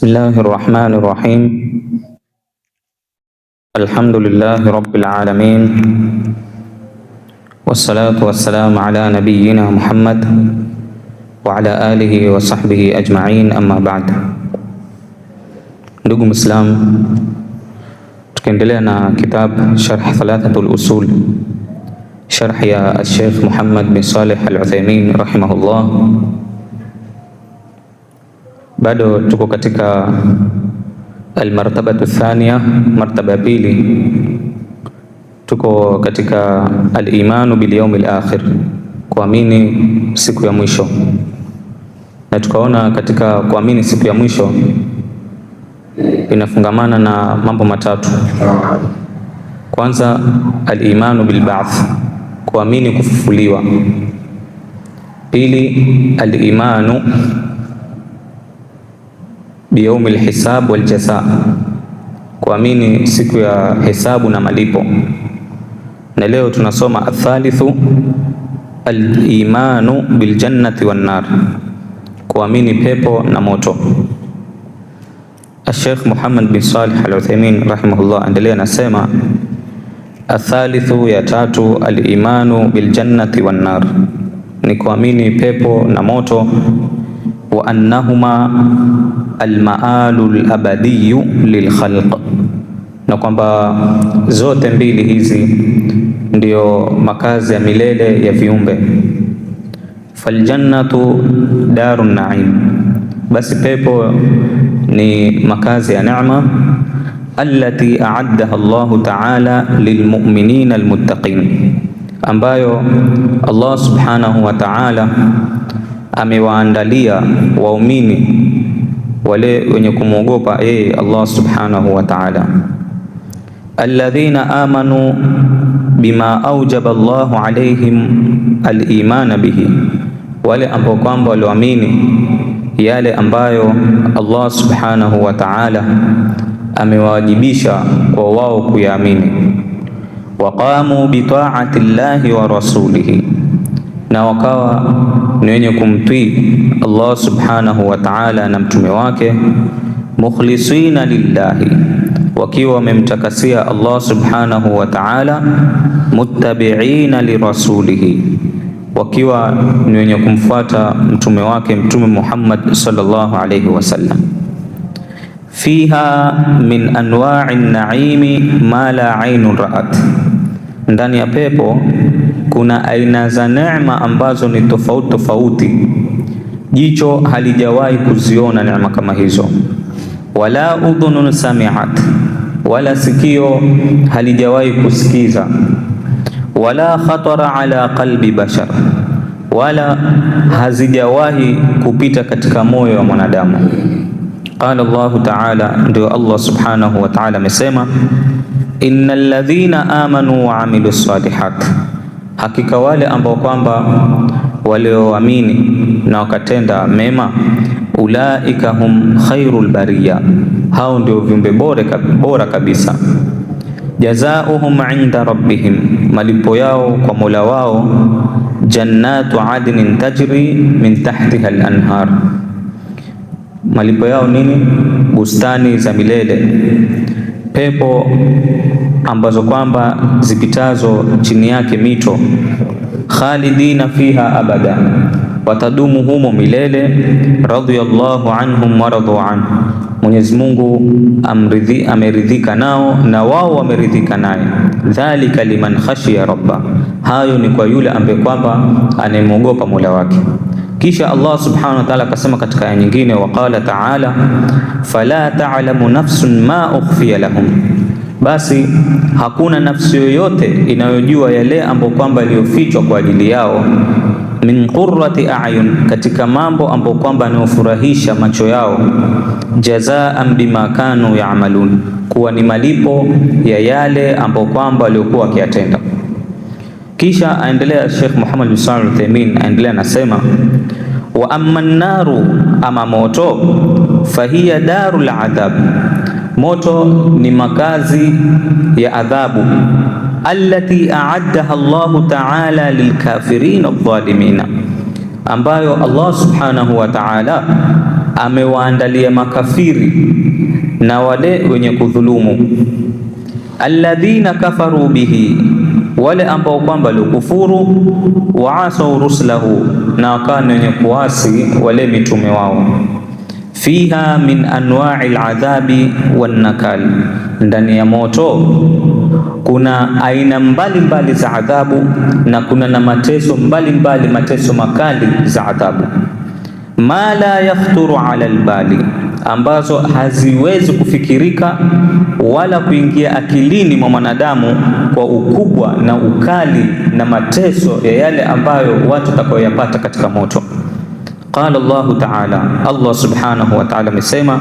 Bismillahir Rahmanir Rahim. Alhamdulillahi Rabbil Alamin. Wassalatu wassalamu ala nabiyyina Muhammad wa ala alihi wa sahbihi ajma'in, amma ba'd. Ndugu Muislam, tukiendelea na kitab Sharh Thalathatul Usul, sharh ya Sheikh Muhammad bin Saleh Al-Uthaymeen rahimahullah. Bado tuko katika almartabatu thaniya, martaba pili. Tuko katika al-imanu bil yawmil akhir, kuamini siku ya mwisho. Na tukaona katika kuamini siku ya mwisho inafungamana na mambo matatu. Kwanza, al-imanu bil ba'th, kuamini kufufuliwa. Pili, al-imanu biyaumil hisab wal jaza, kuamini siku ya hesabu na malipo. Na leo tunasoma athalithu, al-imanu bil jannati wan nar, kuamini pepo na moto. Sheikh Muhammad bin Saleh Al-Uthaymeen rahimahullah endelea nasema, athalithu, ya tatu, al-imanu bil jannati wan nar, ni kuamini pepo na moto. Wa annahuma almaalu alabadiyu lilkhalq, na kwamba zote mbili hizi ndio makazi ya milele ya viumbe. Faljannatu darun naim, basi pepo ni makazi ya neema. Allati a'addaha Allahu ta'ala lilmu'minina almuttaqin, ambayo Allah subhanahu wa ta'ala amewaandalia waumini wale wenye kumwogopa yeye Allah subhanahu wa ta'ala. Alladhina amanu bima aujaba Allahu alaihim al-imana bihi, wale ambao kwamba walioamini yale ambayo Allah subhanahu wa ta'ala amewajibisha kwa wao kuyaamini. Waqamu bi ta'ati Allahi wa rasulihi, na wakawa ni wenye kumtii Allah subhanahu wa ta'ala na mtume wake. Mukhlisina lillahi, wakiwa wamemtakasia Allah subhanahu wa ta'ala. Muttabi'ina lirasulihi, wakiwa ni wenye kumfuata mtume wake Mtume Muhammad sallallahu alayhi wasallam. Fiha min anwa'i an-na'imi ma la 'aynun ra'at, ndani ya pepo kuna aina za neema ambazo ni tofauti tofauti, jicho halijawahi kuziona neema kama hizo. Wala udhunun sami'at, wala sikio halijawahi kusikiza. Wala khatara ala qalbi bashar, wala hazijawahi kupita katika moyo wa mwanadamu. Qala Allahu ta'ala, ndio Allah subhanahu wa ta'ala amesema, innal ladhina amanu wa amilus salihat, hakika wale ambao kwamba walioamini na wakatenda mema. Ulaika hum khairul bariya, hao ndio viumbe bora kabisa. Jazaohum inda rabbihim, malipo yao kwa Mola wao. Jannatu adnin tajri min tahtiha al-anhar, malipo yao nini? Bustani za milele, pepo ambazo kwamba zipitazo chini yake mito. Khalidina fiha abada, watadumu humo milele. Radiyallahu anhum wa radu anhu, Mwenyezi Mungu ameridhika nao na wao wameridhika naye. Dhalika liman khashiya rabba, hayo ni kwa yule ambaye kwamba anayemwogopa Mola wake. Kisha Allah subhanahu wa ta'ala akasema katika aya nyingine, waqala ta'ala, fala ta'lamu nafsun ma ukhfiya lahum, basi hakuna nafsi yoyote inayojua yale ambayo kwamba yaliyofichwa kwa ajili yao. Min qurrati a'yun, katika mambo ambayo kwamba yanayofurahisha macho yao. Jazaan bima kanu ya'malun, kuwa ni malipo ya yale ambayo kwamba waliokuwa wakiyatenda. Kisha aendelea Sheikh Muhammad bin Saleh Al-Uthaymeen, aendelea nasema, wa amma an-naru, ama moto, fahiya darul adhab, moto ni makazi ya adhabu. Allati a'addaha Allahu ta'ala lilkafirin adh-dhalimin, ambayo Allah subhanahu wa ta'ala amewaandalia makafiri na wale wenye kudhulumu. Alladhina kafaru bihi, wale ambao kwamba walikufuru, waasau rusulahu, na wakawa wenye kuasi wale mitume wao. Fiha min anwa'i al-adhabi wan-nakal, ndani ya moto kuna aina mbalimbali za adhabu na kuna na mateso mbalimbali, mateso makali za adhabu. Ma la yakhturu ala albali, ambazo haziwezi kufikirika wala kuingia akilini mwa mwanadamu kwa ukubwa na ukali na mateso ya yale ambayo watu watakayoyapata katika moto. Qala Allahu ta'ala, Allah subhanahu wa ta'ala amesema,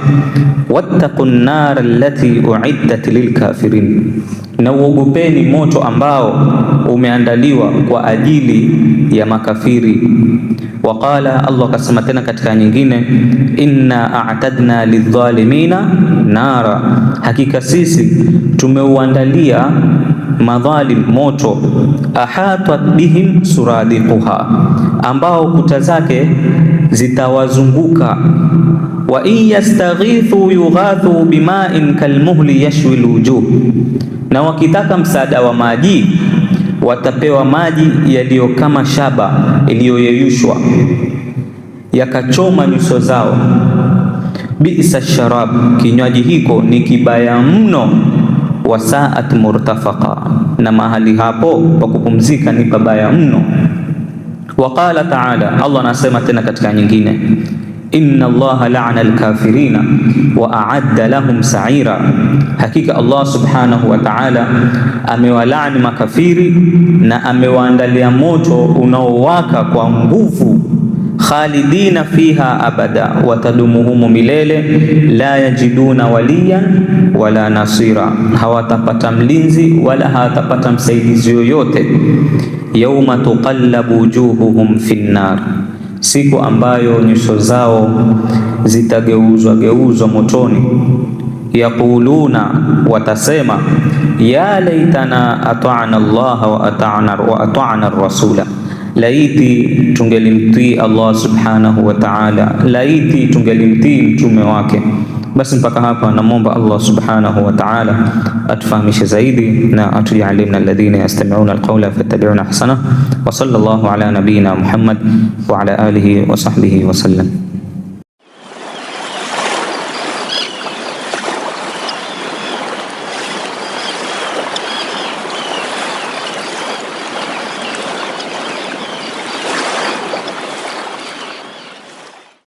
wattaqun nar allati uiddat lilkafirin, na uogopeni moto ambao umeandaliwa kwa ajili ya makafiri. Waqala, Allah akasema tena katika nyingine, inna a'tadna lidhalimina nara, hakika sisi tumeuandalia madhalim moto, ahatat bihim suradiquha, ambao kuta zake zitawazunguka. Wa in yastaghithu yughathu bima'in kalmuhli yashwi alwujuh, na wakitaka msaada wa maji watapewa maji yaliyo kama shaba iliyoyeyushwa yakachoma nyuso zao. Bi'sa sharab, kinywaji hiko ni kibaya mno. Wasaat murtafaqa, na mahali hapo pa kupumzika ni pabaya mno. Waqala ta'ala, Allah anasema tena katika nyingine, inna Allaha la'ana al-kafirina wa a'adda lahum sa'ira, hakika Allah subhanahu wa ta'ala amewalaani makafiri na amewaandalia moto unaowaka kwa nguvu. Khalidina fiha abada, watadumuhumu milele. La yajiduna waliyan wala nasira, hawatapata mlinzi wala hawatapata msaidizi yoyote. Yauma tuqallabu wujuhuhum finnar, siku ambayo nyuso zao zitageuzwa motoni. Yaquluna, watasema, ya laitana ata'na Allah wa ata'na ar-rasula, laiti tungelimtii Allah subhanahu wa ta'ala, laiti tungelimtii mtume wake. Basi mpaka hapa namwomba Allah subhanahu wa ta'ala atufahamishe zaidi na atujalie min alladhina yastami'una alqawla fayattabi'una ahsana. Wa sallallahu ala nabiyyina Muhammad wa ala alihi wa sahbihi wa sallam.